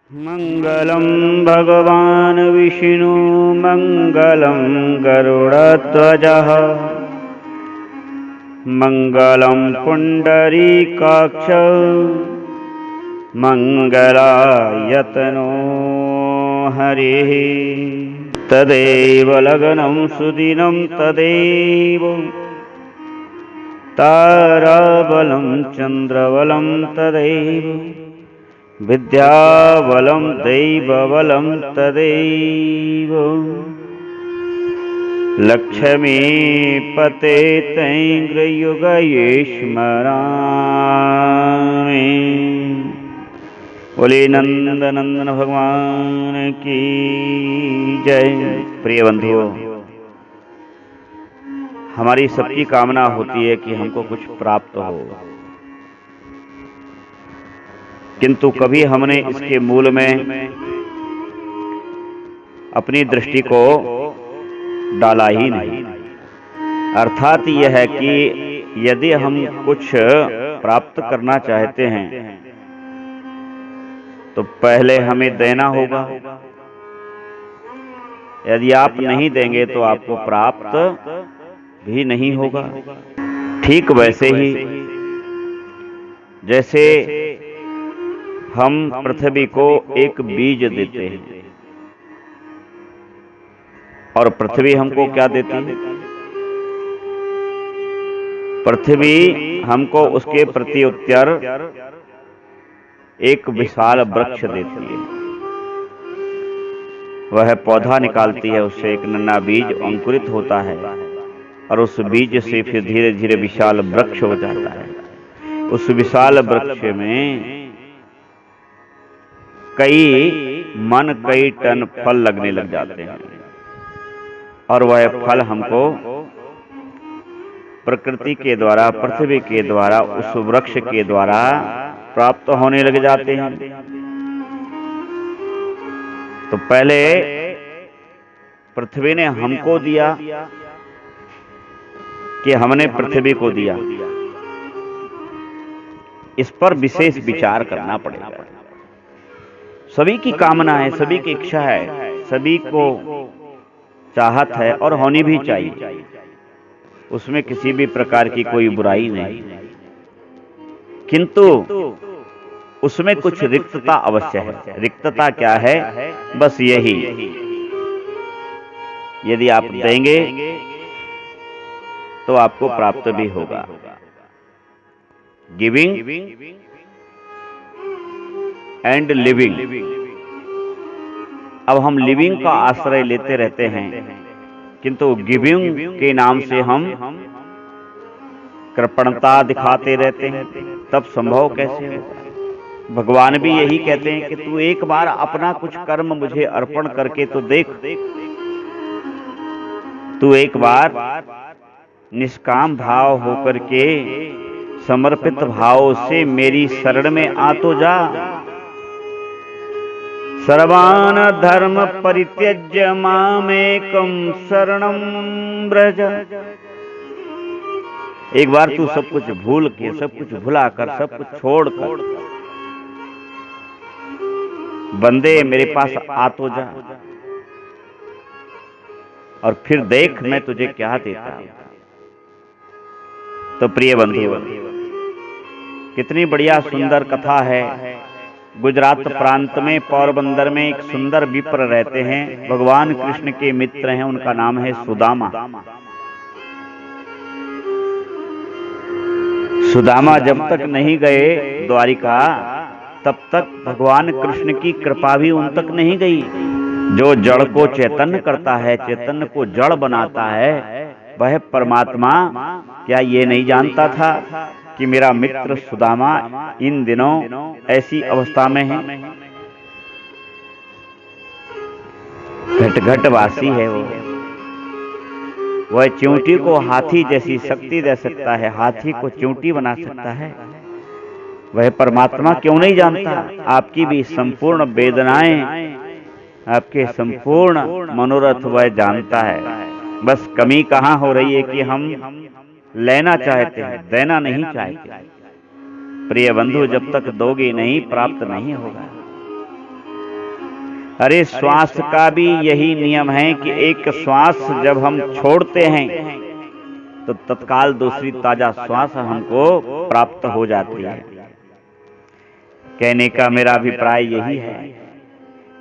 मंगलम भगवान विष्णु मंगलम गरुड़ध्वजः मंगलम पुंडरीकाक्ष मंगलायतनो हरिः तदेव लग्नं सुदिनं तदेव ताराबलं चंद्रबलं तदेव विद्याबलं दैवबलं तदैव लक्ष्मीपते तैर्युगये स्मरामि। बोले नंदनंदन भगवान की जय। प्रिय बंधुओं, हमारी सबकी कामना होती है कि हमको कुछ प्राप्त हो, किंतु कभी हमने इसके मूल में अपनी दृष्टि को डाला ही नहीं। अर्थात यह है कि यदि हम कुछ प्राप्त करना चाहते हैं तो पहले हमें देना होगा। यदि आप नहीं देंगे तो आपको प्राप्त भी नहीं होगा। ठीक वैसे ही जैसे हम पृथ्वी को एक बीज देते हैं और पृथ्वी हमको क्या देती है? पृथ्वी हमको उसके प्रत्युत्तर एक विशाल वृक्ष देती है। वह पौधा निकालती है, उससे एक नन्हा बीज अंकुरित होता है और उस बीज से फिर धीरे धीरे विशाल वृक्ष हो जाता है। उस विशाल वृक्ष में कई टन फल लगने लग जाते हैं और वह फल हमको प्रकृति के द्वारा, पृथ्वी के द्वारा, उस वृक्ष के द्वारा प्राप्त होने लग जाते हैं। तो पहले पृथ्वी ने हमको दिया कि हमने पृथ्वी को दिया, इस पर विशेष विचार करना पड़ेगा। सभी की कामना है, सभी की इच्छा है, सभी को चाहत है और होनी भी चाहिए, उसमें किसी भी प्रकार की कोई बुराई नहीं, किंतु उसमें कुछ रिक्तता अवश्य है। रिक्तता क्या है? बस यही, यदि आप देंगे तो आपको प्राप्त भी होगा। Giving and living. अब हम लिविंग का आश्रय लेते रहते हैं, किंतु गिविंग के नाम से हम कृपणता दिखाते रहते हैं, तब संभव कैसे होगा? भगवान भी यही कहते हैं कि तू एक बार अपना कुछ कर्म मुझे अर्पण करके तो देख, तू एक बार निष्काम भाव होकर के समर्पित भाव से मेरी शरण में आ तो जा। सर्वान धर्म परित्यज्य मामेकं शरणं व्रज। एक बार तू सब कुछ भूल के, सब कुछ भुलाकर, सब कुछ छोड़कर बंदे मेरे पास आ तो जा और फिर देख मैं तुझे क्या देता हूं। तो प्रिय बंधुओं, कितनी बढ़िया सुंदर कथा है। गुजरात प्रांत में पोरबंदर में एक सुंदर विप्र रहते हैं, भगवान कृष्ण के मित्र हैं, उनका नाम है सुदामा। सुदामा जब तक नहीं गए द्वारिका, तब तक भगवान कृष्ण की कृपा भी उन तक नहीं गई। जो जड़ को चैतन्य करता है, चैतन्य को जड़ बनाता है, वह परमात्मा क्या ये नहीं जानता था कि मेरा मित्र सुदामा इन दिनों ऐसी अवस्था में है? घट घट वासी है वो। वह चिंटी को हाथी जैसी शक्ति दे सकता है, हाथी को चिंटी बना सकता है। वह परमात्मा क्यों नहीं जानता? आपकी भी संपूर्ण वेदनाएं, आपके संपूर्ण मनोरथ वह जानता है। बस कमी कहाँ हो रही है कि हम लेना चाहते हैं, देना नहीं चाहते। प्रिय बंधु, जब तक दोगे नहीं प्राप्त नहीं होगा। अरे श्वास का भी यही नियम है कि एक श्वास जब हम छोड़ते हैं तो तत्काल दूसरी ताजा श्वास हमको प्राप्त हो जाती है। कहने का मेरा अभिप्राय यही है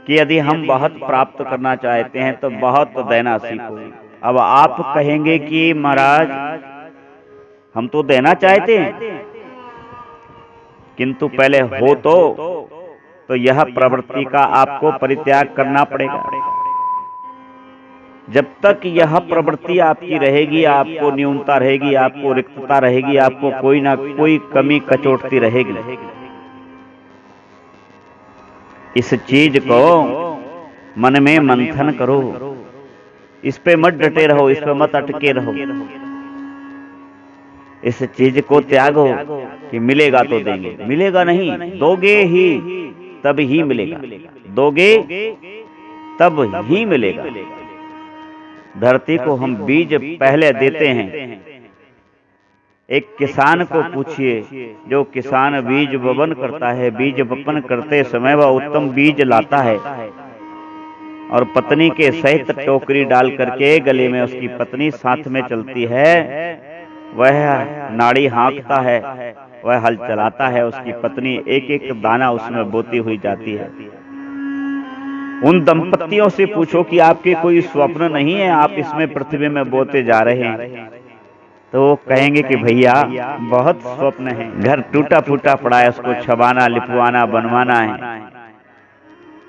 कि यदि हम बहुत प्राप्त करना चाहते हैं तो बहुत देना सीखो। अब आप कहेंगे कि महाराज हम तो देना चाहते हैं, किंतु पहले हो तो यह प्रवृत्ति का आपको परित्याग करना पड़ेगा। जब तक यह प्रवृत्ति आपकी रहेगी, आपको न्यूनता रहेगी, आपको रिक्तता रहेगी, आपको कोई ना कोई कमी कचोटती रहेगी। इस चीज को मन में मंथन करो, इस पे मत डटे रहो, इस पे मत अटके रहो। इस चीज को त्यागो कि मिलेगा तो देंगे, मिलेगा नहीं, दोगे ही तब ही मिलेगा, दोगे तब ही मिलेगा। धरती को हम बीज पहले देते हैं। एक किसान को पूछिए, जो किसान बीज वपन करता है, बीज वपन करते समय वह उत्तम बीज लाता है और पत्नी के सहित टोकरी डाल करके गले में उसकी पत्नी साथ में चलती है, वह नाड़ी हाँकता है, वह हल चलाता है, उसकी पत्नी एक एक दाना उसमें बोती हुई जाती है। उन दंपतियों से पूछो कि आपके कोई स्वप्न नहीं है, आप इसमें पृथ्वी में बोते जा रहे हैं, तो वो कहेंगे कि भैया बहुत स्वप्न है, घर टूटा फूटा पड़ा है, उसको छबाना, लिपवाना, बनवाना है,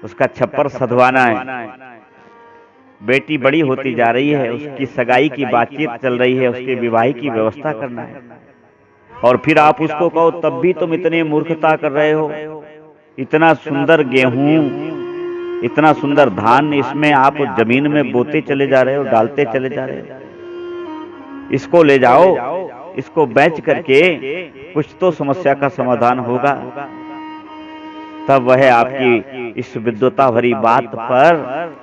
उसका छप्पर सधवाना है, बेटी बड़ी होती जा रही है, उसकी सगाई की बातचीत चल रही है, उसके विवाह की व्यवस्था करना है, और फिर आप उसको कहो तब भी तुम इतनी मूर्खता कर रहे हो। इतना सुंदर गेहूं, इतना सुंदर धान, इसमें आप जमीन में बोते चले जा रहे हो, डालते चले जा रहे हो। इसको ले जाओ, इसको बेच करके कुछ तो समस्या का समाधान होगा। तब वह आपकी इस विद्वता भरी बात पर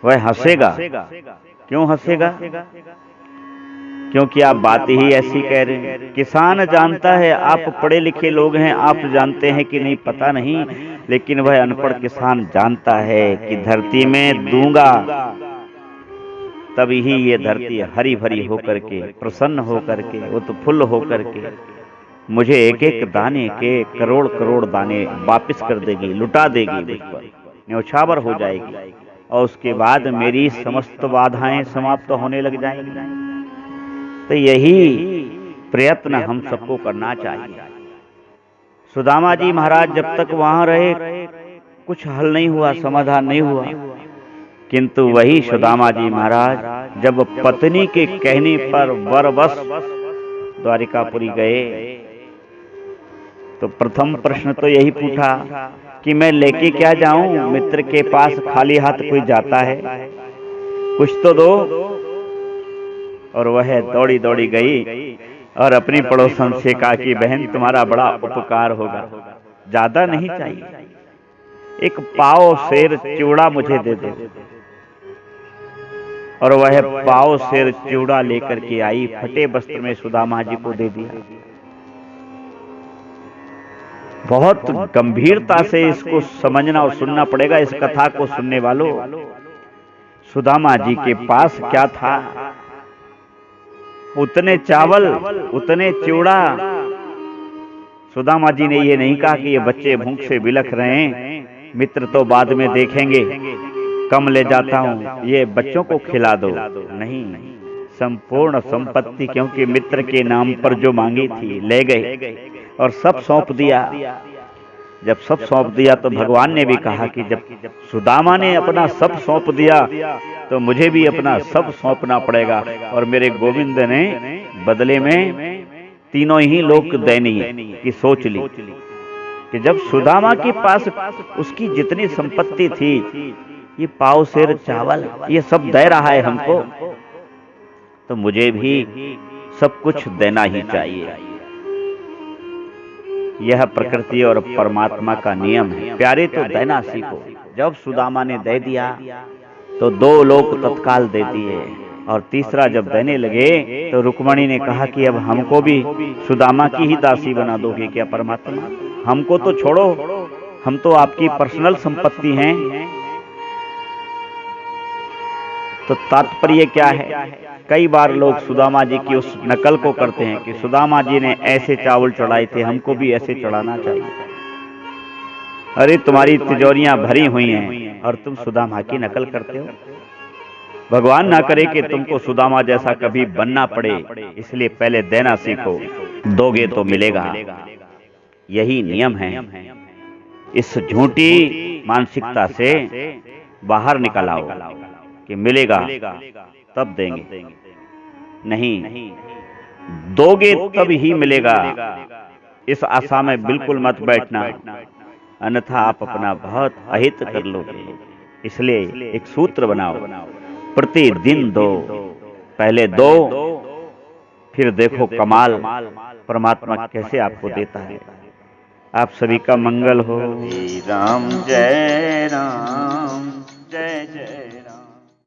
वह हंसेगा। क्यों हंसेगा? क्योंकि आप बात ही ऐसी कह रहे हैं। किसान जानता है, आप पढ़े लिखे लोग हैं, आप जानते हैं कि नहीं पता नहीं, लेकिन वह अनपढ़ किसान जानता है कि धरती में दूंगा तभी ही ये धरती हरी भरी होकर के, प्रसन्न होकर के, उत्फुल्ल होकर के मुझे एक एक दाने के करोड़ करोड़ दाने वापस कर देगी, लुटा देगी, मुझ पर न्यौछावर हो जाएगी, और उसके बाद मेरी समस्त बाधाएं समाप्त होने लग जाएंगी। तो यही प्रयत्न हम सबको करना चाहिए। सुदामा जी महाराज जब तक वहां रहे कुछ हल नहीं हुआ, समाधान नहीं हुआ, किंतु वही सुदामा जी महाराज जब पत्नी के कहने पर बरबस द्वारिकापुरी गए तो प्रथम प्रश्न तो यही पूछा कि मैं लेके क्या जाऊं, मित्र के पास खाली हाथ कोई जाता है, कुछ तो दो। और वह दौड़ी दौड़ी गई और अपनी पड़ोसन से कहा कि बहन तुम्हारा बड़ा उपकार होगा, ज्यादा नहीं चाहिए, एक पाव शेर चिवड़ा मुझे दे दो। और वह पाव शेर चिवड़ा लेकर के आई, फटे वस्त्र में सुदामा जी को दे दिया। बहुत गंभीरता से इसको समझना और सुनना पड़ेगा। इस कथा को सुनने वालों, सुदामा जी के पास क्या था? उतने चावल, उतने चिवड़ा। सुदामा जी ने ये नहीं कहा कि ये बच्चे भूख से बिलख रहे हैं, मित्र तो बाद में देखेंगे, कम ले जाता हूं, ये बच्चों को खिला दो। नहीं, संपूर्ण संपत्ति, क्योंकि मित्र के नाम पर जो मांगी थी ले गए और सब सौंप दिया। जब सब सौंप दिया तो भगवान ने भी कहा कि जब सुदामा ने अपना सब सौंप दिया तो मुझे भी अपना सब सौंपना पड़ेगा। और मेरे गोविंद ने बदले में तीनों ही लोक दयनीय की सोच ली कि जब सुदामा के पास उसकी जितनी संपत्ति थी, ये पाव शेर चावल, ये सब दे रहा है हमको, तो मुझे भी सब कुछ देना ही चाहिए। यह प्रकृति और परमात्मा का नियम है। प्यारे तो देना सीखो। जब सुदामा ने दे दिया तो दो लोग तत्काल दे दिए, और तीसरा जब देने लगे तो रुक्मणी ने कहा कि अब हमको भी सुदामा की ही दासी बना दोगे क्या परमात्मा? हमको तो छोड़ो, हम तो आपकी पर्सनल संपत्ति हैं, तो तात्पर्य क्या है? कई बार लोग सुदामा जी की उस नकल को करते हैं कि सुदामा जी ने ऐसे चावल चढ़ाए थे, हमको भी ऐसे चढ़ाना चाहिए। अरे तुम्हारी तिजोरियां भरी हुई हैं और तुम सुदामा की नकल करते हो। भगवान ना करे कि तुमको सुदामा जैसा कभी बनना पड़े, इसलिए पहले देना सीखो, दोगे तो मिलेगा। यही नियम है। इस झूठी मानसिकता से बाहर निकल आओ कि मिलेगा तब देंगे, नहीं, दोगे तब ही मिलेगा। इस आशा में बिल्कुल मत बैठना, अन्यथा आप अपना बहुत अहित कर लोगे। इसलिए एक सूत्र बनाओ, प्रतिदिन दो। पहले दो, फिर देखो कमाल परमात्मा कैसे आपको देता है। आप सभी का मंगल हो। राम जय राम, जय जय राम।